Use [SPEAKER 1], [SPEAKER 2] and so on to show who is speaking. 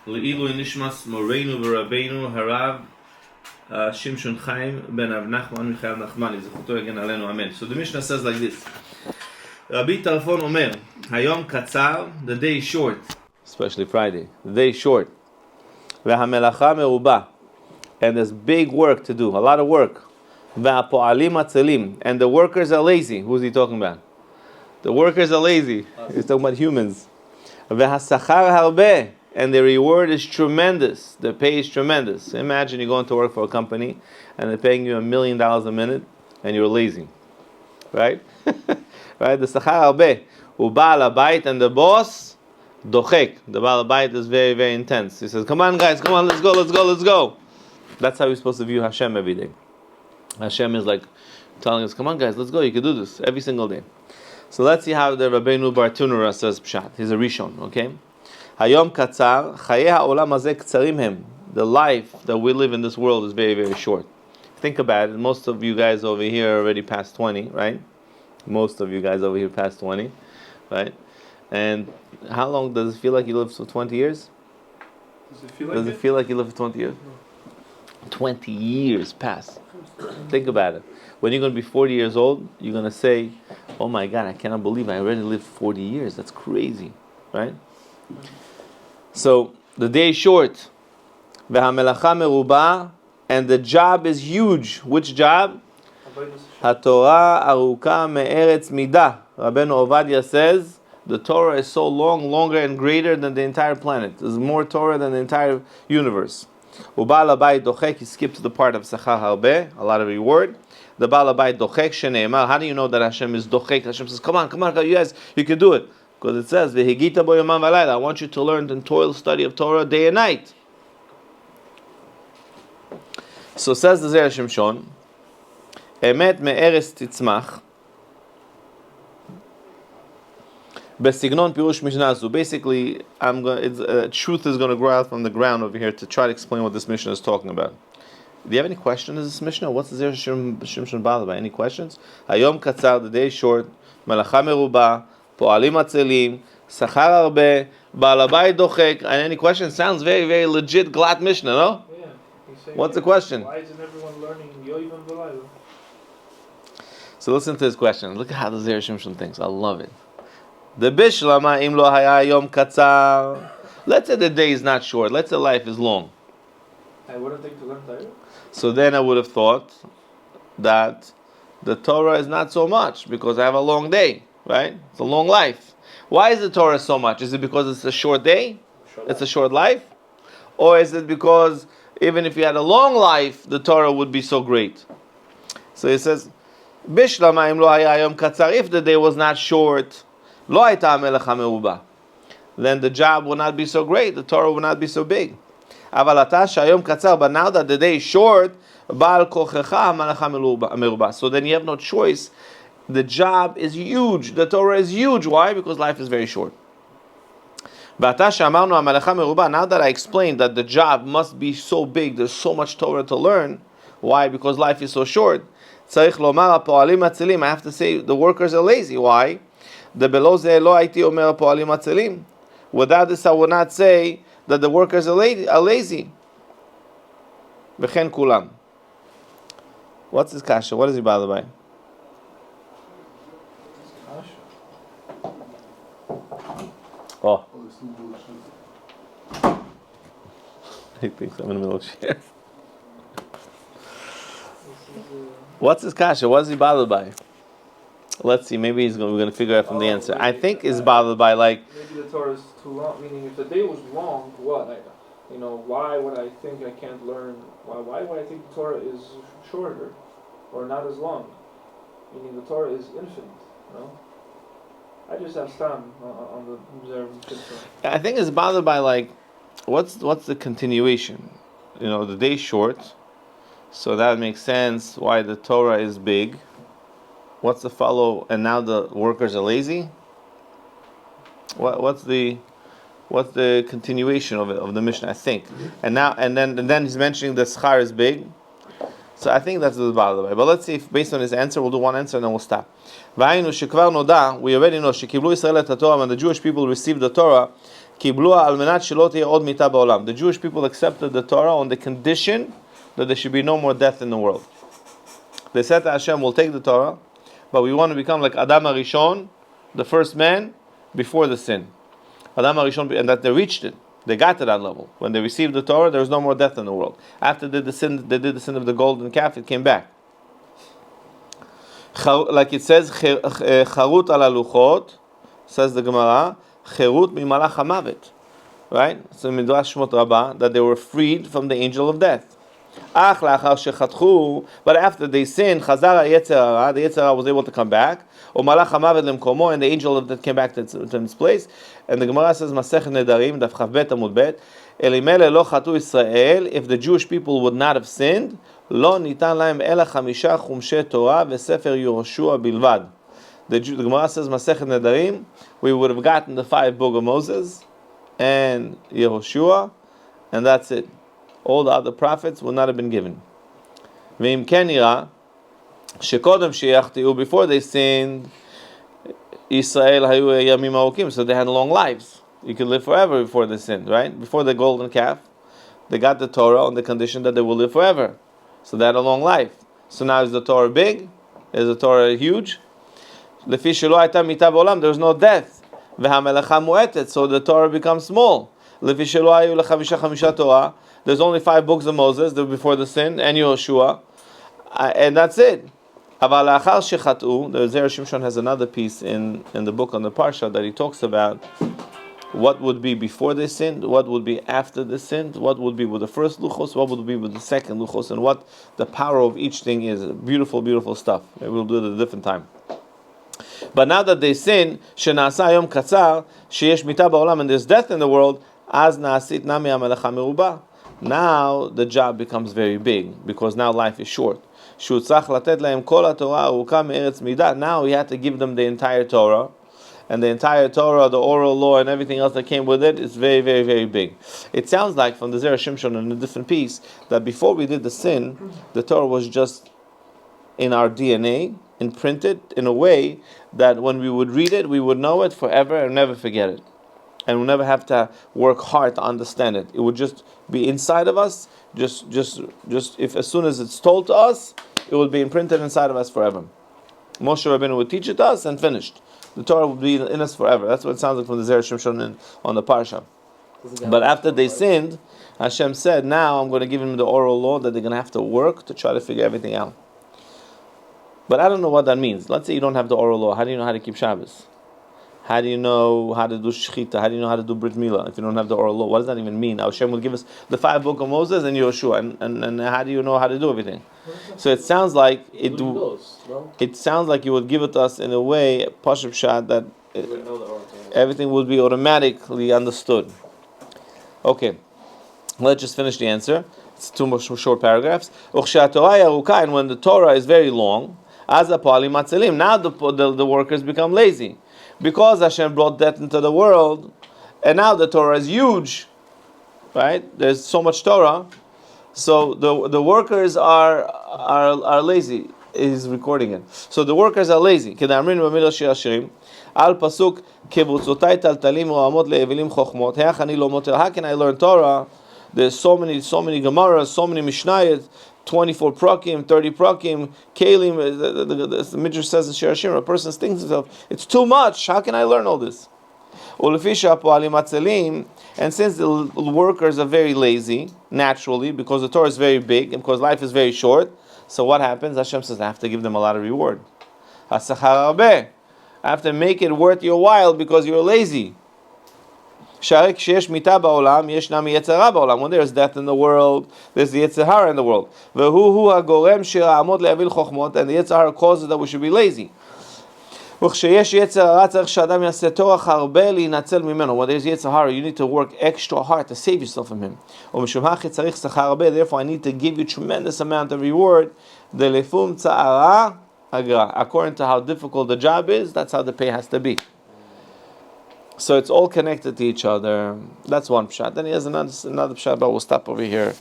[SPEAKER 1] Le'ilu nishmas Moreinu v'Rabbeinu Harav Shimshon Chaim ben Nachman Michael Nachmani Zechuto Yagen Aleinu Amen. So the Mishnah says like this: Rabbi Tarfon Omer, Hayom Katzar, the day is short, especially Friday. The day is short. Ve'hamelacha meruba, and there's big work to do, a lot of work. Ve'apo'alim atzelim, and the workers are lazy. Who's he talking about? The workers are lazy. He's talking about humans. Ve'hasachar harbeh, and the reward is tremendous. The pay is tremendous. Imagine you're going to work for a company and they're paying you $1 million a minute and you're lazy. Right? Right? The sachar harbeh. U'ba'al habayit, and the boss, dochek. The Baal Bayit is very, very intense. He says, come on guys, come on, let's go. That's how we're supposed to view Hashem every day. Hashem is like telling us, come on guys, let's go, you can do this every single day. So let's see how the Rabbeinu Bar Tunura says Pshat. He's a Rishon, okay? Hayom katzar, chaye ha'olam hazeh k'tzarim hem. The life that we live in this world is very, very short. Think about it. Most of you guys over here are already past 20, right? Most of you guys over here past 20, right? And how long does it feel like you live for 20 years? Does it feel like you live for 20 years? 20 years pass. Think about it. When you're going to be 40 years old, you're going to say, oh my God, I cannot believe I already lived 40 years. That's crazy, right? So the day is short. Ve'hamelacha meruba, and the job is huge. Which job? HaTorah aruka me'eretz midah. Rabbeinu Ovadia says, the Torah is so long, longer and greater than the entire planet. There's more Torah than the entire universe. U'ba'al habayit dochek, he skipped to the part of sachar harbeh, a lot of reward. The Baal habayit dochek shene'emar. How do you know that Hashem is dochek? Hashem says, come on, you guys, you can do it. Because it says, v'higita bo yomam v'layla. I want you to learn and toil study of Torah day and night. So says the Zera Shimshon, emet me'eres titzmach. Besignon pirush mishnah. Basically, truth is going to grow out from the ground over here to try to explain what this Mishnah is talking about. Do you have any questions in this Mishnah? What's the Zera Shimshon Baal about? Any questions? Hayom katzar, the day is short. Melacha meruba, po'alim atzelim, sachar harbeh, Baal habayit dochek. And any questions? Sounds very, very legit, glatt Mishnah, no?
[SPEAKER 2] Yeah.
[SPEAKER 1] What's the question?
[SPEAKER 2] Why isn't everyone learning Yoivam V'Layla?
[SPEAKER 1] So listen to his question. Look at how the Zera Shimshon thinks. I love it. The bishlama im lo haya yom katzar. Let's say the day is not short. Let's say life is long.
[SPEAKER 2] I wouldn't think to learn Torah.
[SPEAKER 1] So then I would have thought that the Torah is not so much because I have a long day, right? It's a long life. Why is the Torah so much? Is it because it's a short day? It's a short life? Or is it because even if you had a long life, the Torah would be so great? So he says, bishlama im lo haya yom katzar. If the day was not short, lo hayta hamelacha meruba, then the job will not be so great, the Torah will not be so big. Aval ata shayom katzar, but now that the day is short, ba'al kochecha hamelacha meruba. So then you have no choice. The job is huge. The Torah is huge. Why? Because life is very short. V'ata she'amarnu hamelacha meruba. Now that I explained that the job must be so big, there's so much Torah to learn. Why? Because life is so short. Tzarich lomar ha'po'alim atzelim. I have to say the workers are lazy. Why? The below ze lo haiti omer ha'po'alim atzelim. Without this, I would not say that the workers are lazy. V'chen kulam. What's his kasha? What is he bothered by? Oh. He thinks I'm in the middle of the chair. What's his kasha? What is he bothered by? Let's see. Maybe we're going to figure out from the answer. I think he's bothered by
[SPEAKER 2] maybe the Torah is too long. Meaning, if the day was long, what? Why would I think I can't learn? Why would I think the Torah is shorter or not as long? Meaning, the Torah is infinite. I just have stam on the Zera Shimshon.
[SPEAKER 1] I think it's bothered by what's the continuation? The day is short, so that makes sense why the Torah is big. What's the follow? And now the workers are lazy. What's the continuation of the Mishnah? I think, and then he's mentioning the schar is big. So I think that's the bother by. But let's see if based on his answer, we'll do one answer and then we'll stop. We already know when the Jewish people received the Torah, קיבלוה על מנת שלא תהיה עוד מיתה בעולם. The Jewish people accepted the Torah on the condition that there should be no more death in the world. They said to Hashem, we'll take the Torah, but we want to become like Adam HaRishon, the first man, before the sin. Adam HaRishon, and that they reached it. They got to that level. When they received the Torah, there was no more death in the world. After they did the sin of the golden calf, it came back. Like it says, Charut ala luchot, says the Gemara, Cherut mimalach hamavet. Right? So in Midrash Shmot Rabbah, that they were freed from the angel of death. But after they sinned, Chazar Yetzer Hara, the Yetzer Hara was able to come back. And the angel of death came back to its place. And the Gemara says, Masech Nedarim, Daf Chav Bet Amud Bet, Elimele lo chatu Israel, if the Jewish people would not have sinned, lo nitan lahem ela chamisha chumshe Torah veSefer Yehoshua bilvad. The Gemara says, Masech Nedarim, we would have gotten the 5 books of Moses and Yehoshua, and that's it. All the other prophets would not have been given. Before they sinned, Israel hayu yamim arokim, so they had long lives. You could live forever before they sinned, right? Before the golden calf, they got the Torah on the condition that they will live forever. So they had a long life. So now is the Torah big? Is the Torah huge? There was no death. So the Torah becomes small. There's only 5 books of Moses before the sin, and Yehoshua, and that's it. The Zera Shimshon has another piece in the book on the Parsha that he talks about what would be before they sinned, what would be after the sin, what would be with the first luchos, what would be with the second luchos, and what the power of each thing is. Beautiful, beautiful stuff. Maybe we'll do it at a different time. But now that they sin, shenasa yom katzar, sheyesh mita ba'olam, and there's death in the world, az na'asit nami ha'melecha merubah. Now the job becomes very big because now life is short. Now he had to give them the entire Torah, and the entire Torah, the oral law, and everything else that came with it is very, very, very big. It sounds like from the Zera Shimshon in a different piece that before we did the sin, the Torah was just in our DNA, imprinted in a way that when we would read it, we would know it forever and never forget it. And we'll never have to work hard to understand it. It would just be inside of us. Just if as soon as it's told to us, it will be imprinted inside of us forever. Moshe Rabbeinu would teach it to us and finished. The Torah would be in us forever. That's what it sounds like from the Zera Shimshon on the Parsha. But after they sinned, Hashem said, now I'm going to give them the oral law that they're going to have to work to try to figure everything out. But I don't know what that means. Let's say you don't have the oral law. How do you know how to keep Shabbos? How do you know how to do shechita? How do you know how to do brit milah if you don't have the oral law? What does that even mean? Hashem will give us the 5 books of Moses and Yehoshua, and how do you know how to do everything? So it sounds like it sounds like you would give it to us in a way, Pashup Shad, that everything would be automatically understood. Okay, let's just finish the answer. It's 2 more short paragraphs. And when the Torah is very long, now the workers become lazy. Because Hashem brought death into the world, and now the Torah is huge, right? There's so much Torah, so the workers are lazy. He's recording it. So the workers are lazy. Al pasuk kebutzotai taltalim ro'amot le'evilim chochmot. How can I learn Torah? There's so many Gemaras, so many Mishnayot, 24 prakim, 30 prakim, kalim. The Midrash says in Zera Shimshon, a person thinks to himself, it's too much. How can I learn all this? And since the workers are very lazy, naturally, because the Torah is very big, and because life is very short, so what happens? Hashem says, I have to give them a lot of reward. I have to make it worth your while because you're lazy. When there's death in the world, there's the Yetzer Hara in the world. And the Yetzer Hara causes that we should be lazy. When there's Yetzer Hara, you need to work extra hard to save yourself from him. Therefore, I need to give you tremendous amount of reward. According to how difficult the job is, that's how the pay has to be. So it's all connected to each other. That's one pshat. Then he has another pshat, but we'll stop over here.